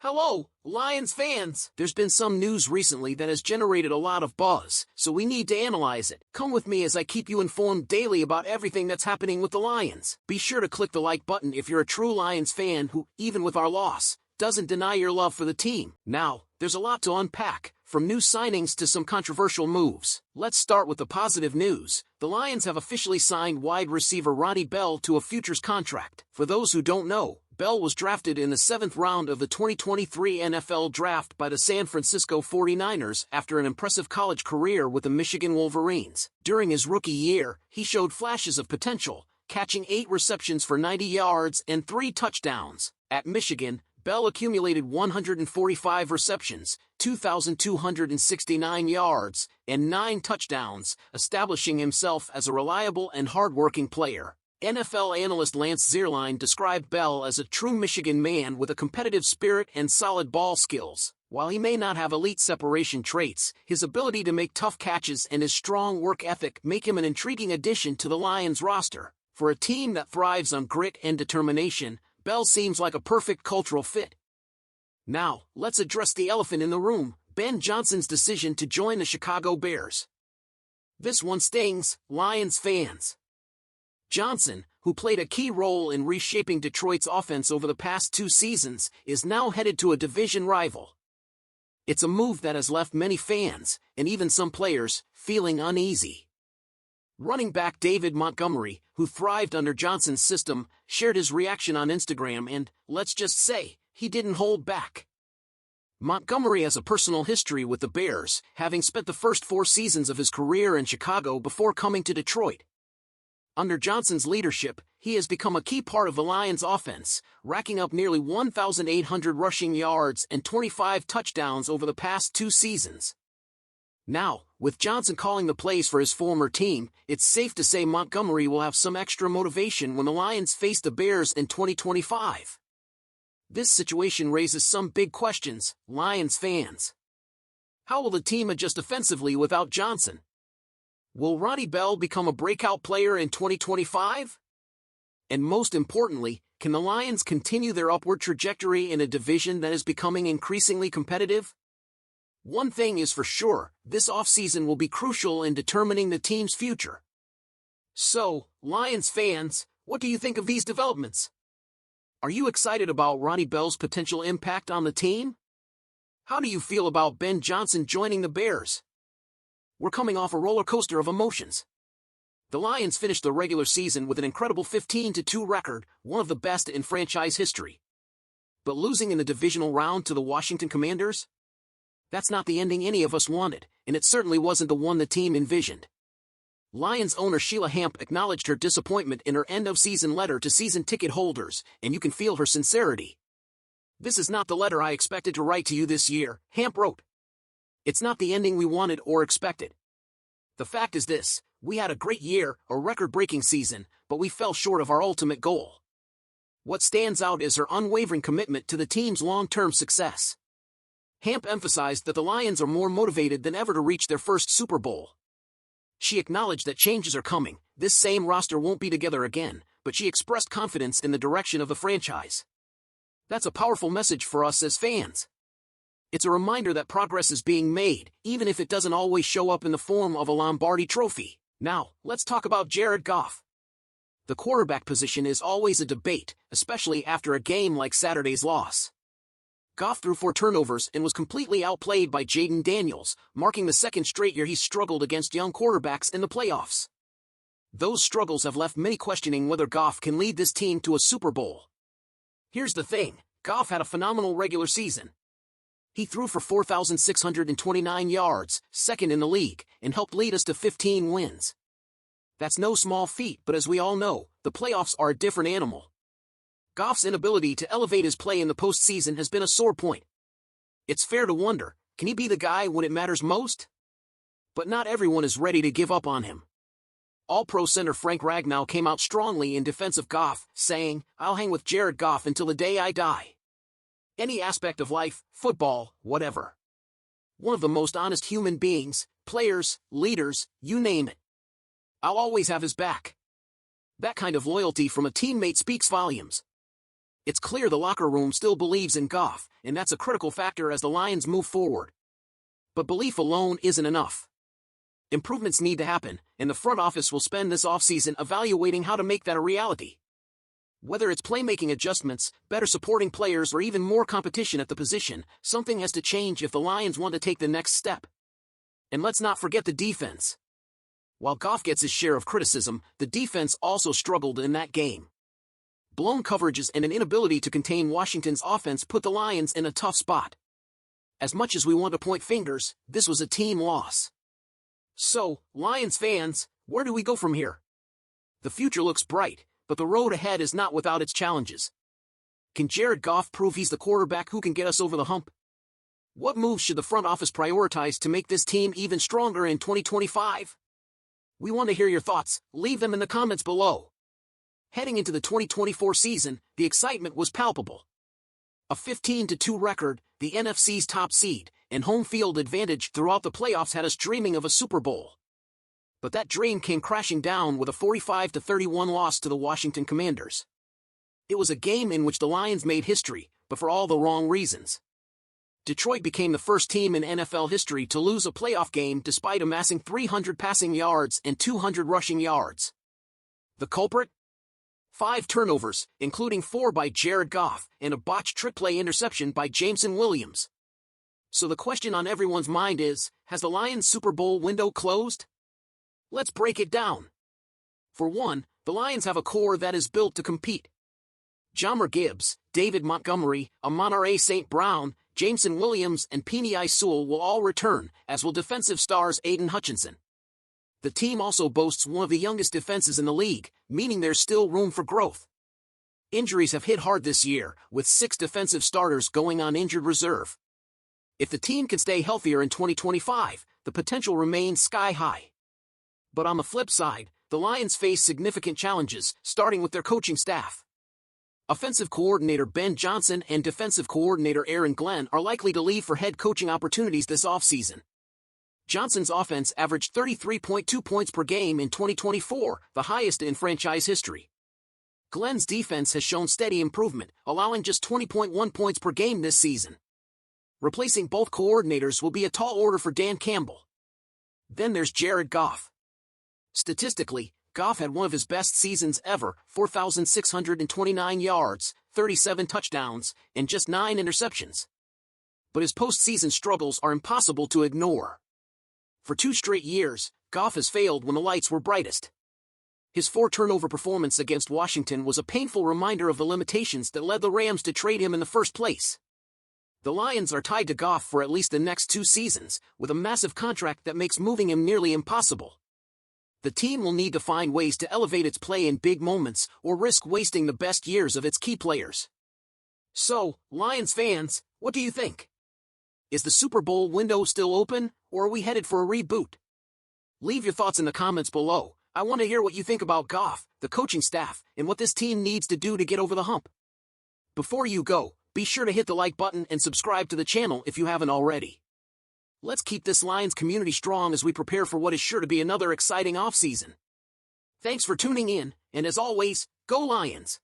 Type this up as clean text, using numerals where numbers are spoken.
Hello, Lions fans! There's been some news recently that has generated a lot of buzz, so we need to analyze it. Come with me as I keep you informed daily about everything that's happening with the Lions. Be sure to click the like button if you're a true Lions fan who, even with our loss, doesn't deny your love for the team. Now, there's a lot to unpack, from new signings to some controversial moves. Let's start with the positive news. The Lions have officially signed wide receiver Ronnie Bell to a futures contract. For those who don't know, Bell was drafted in the 7th round of the 2023 NFL Draft by the San Francisco 49ers after an impressive college career with the Michigan Wolverines. During his rookie year, he showed flashes of potential, catching 8 receptions for 90 yards and 3 touchdowns. At Michigan, Bell accumulated 145 receptions, 2,269 yards, and 9 touchdowns, establishing himself as a reliable and hard-working player. NFL analyst Lance Zierlein described Bell as a true Michigan man with a competitive spirit and solid ball skills. While he may not have elite separation traits, his ability to make tough catches and his strong work ethic make him an intriguing addition to the Lions roster. For a team that thrives on grit and determination, Bell seems like a perfect cultural fit. Now, let's address the elephant in the room, Ben Johnson's decision to join the Chicago Bears. This one stings, Lions fans. Johnson, who played a key role in reshaping Detroit's offense over the past 2 seasons, is now headed to a division rival. It's a move that has left many fans, and even some players, feeling uneasy. Running back David Montgomery, who thrived under Johnson's system, shared his reaction on Instagram and, let's just say, he didn't hold back. Montgomery has a personal history with the Bears, having spent the first 4 seasons of his career in Chicago before coming to Detroit. Under Johnson's leadership, he has become a key part of the Lions' offense, racking up nearly 1,800 rushing yards and 25 touchdowns over the past 2 seasons. Now, with Johnson calling the plays for his former team, it's safe to say Montgomery will have some extra motivation when the Lions face the Bears in 2025. This situation raises some big questions, Lions fans. How will the team adjust offensively without Johnson? Will Ronnie Bell become a breakout player in 2025? And most importantly, can the Lions continue their upward trajectory in a division that is becoming increasingly competitive? One thing is for sure, this offseason will be crucial in determining the team's future. So, Lions fans, what do you think of these developments? Are you excited about Ronnie Bell's potential impact on the team? How do you feel about Ben Johnson joining the Bears? We're coming off a roller coaster of emotions. The Lions finished the regular season with an incredible 15-2 record, one of the best in franchise history. But losing in the divisional round to the Washington Commanders? That's not the ending any of us wanted, and it certainly wasn't the one the team envisioned. Lions owner Sheila Hamp acknowledged her disappointment in her end-of-season letter to season ticket holders, and you can feel her sincerity. "This is not the letter I expected to write to you this year," Hamp wrote. "It's not the ending we wanted or expected. The fact is this, we had a great year, a record-breaking season, but we fell short of our ultimate goal. What stands out is her unwavering commitment to the team's long-term success." Hamp emphasized that the Lions are more motivated than ever to reach their first Super Bowl. She acknowledged that changes are coming, this same roster won't be together again, but she expressed confidence in the direction of the franchise. That's a powerful message for us as fans. It's a reminder that progress is being made, even if it doesn't always show up in the form of a Lombardi trophy. Now, let's talk about Jared Goff. The quarterback position is always a debate, especially after a game like Saturday's loss. Goff threw 4 turnovers and was completely outplayed by Jaden Daniels, marking the 2nd straight year he's struggled against young quarterbacks in the playoffs. Those struggles have left many questioning whether Goff can lead this team to a Super Bowl. Here's the thing, Goff had a phenomenal regular season. He threw for 4,629 yards, 2nd in the league, and helped lead us to 15 wins. That's no small feat, but as we all know, the playoffs are a different animal. Goff's inability to elevate his play in the postseason has been a sore point. It's fair to wonder, can he be the guy when it matters most? But not everyone is ready to give up on him. All-Pro center Frank Ragnow came out strongly in defense of Goff, saying, "I'll hang with Jared Goff until the day I die. Any aspect of life, football, whatever. One of the most honest human beings, players, leaders, you name it. I'll always have his back." That kind of loyalty from a teammate speaks volumes. It's clear the locker room still believes in Goff, and that's a critical factor as the Lions move forward. But belief alone isn't enough. Improvements need to happen, and the front office will spend this offseason evaluating how to make that a reality. Whether it's playmaking adjustments, better supporting players, or even more competition at the position, something has to change if the Lions want to take the next step. And let's not forget the defense. While Goff gets his share of criticism, the defense also struggled in that game. Blown coverages and an inability to contain Washington's offense put the Lions in a tough spot. As much as we want to point fingers, this was a team loss. So, Lions fans, where do we go from here? The future looks bright, but the road ahead is not without its challenges. Can Jared Goff prove he's the quarterback who can get us over the hump? What moves should the front office prioritize to make this team even stronger in 2025? We want to hear your thoughts. Leave them in the comments below. Heading into the 2024 season, the excitement was palpable. A 15-2 record, the NFC's top seed, and home field advantage throughout the playoffs had us dreaming of a Super Bowl. But that dream came crashing down with a 45-31 loss to the Washington Commanders. It was a game in which the Lions made history, but for all the wrong reasons. Detroit became the first team in NFL history to lose a playoff game despite amassing 300 passing yards and 200 rushing yards. The culprit? 5 turnovers, including 4 by Jared Goff, and a botched trick play interception by Jameson Williams. So the question on everyone's mind is, has the Lions' Super Bowl window closed? Let's break it down. For one, the Lions have a core that is built to compete. Jahmyr Gibbs, David Montgomery, Amon-Ra St. Brown, Jameson Williams, and Penei Sewell will all return, as will defensive stars Aiden Hutchinson. The team also boasts one of the youngest defenses in the league, meaning there's still room for growth. Injuries have hit hard this year, with 6 defensive starters going on injured reserve. If the team can stay healthier in 2025, the potential remains sky high. But on the flip side, the Lions face significant challenges, starting with their coaching staff. Offensive coordinator Ben Johnson and defensive coordinator Aaron Glenn are likely to leave for head coaching opportunities this offseason. Johnson's offense averaged 33.2 points per game in 2024, the highest in franchise history. Glenn's defense has shown steady improvement, allowing just 20.1 points per game this season. Replacing both coordinators will be a tall order for Dan Campbell. Then there's Jared Goff. Statistically, Goff had one of his best seasons ever, 4,629 yards, 37 touchdowns, and just 9 interceptions. But his postseason struggles are impossible to ignore. For 2 straight years, Goff has failed when the lights were brightest. His 4-turnover performance against Washington was a painful reminder of the limitations that led the Rams to trade him in the first place. The Lions are tied to Goff for at least the next 2 seasons, with a massive contract that makes moving him nearly impossible. The team will need to find ways to elevate its play in big moments or risk wasting the best years of its key players. So, Lions fans, what do you think? Is the Super Bowl window still open, or are we headed for a reboot? Leave your thoughts in the comments below. I want to hear what you think about Goff, the coaching staff, and what this team needs to do to get over the hump. Before you go, be sure to hit the like button and subscribe to the channel if you haven't already. Let's keep this Lions community strong as we prepare for what is sure to be another exciting offseason. Thanks for tuning in, and as always, go Lions!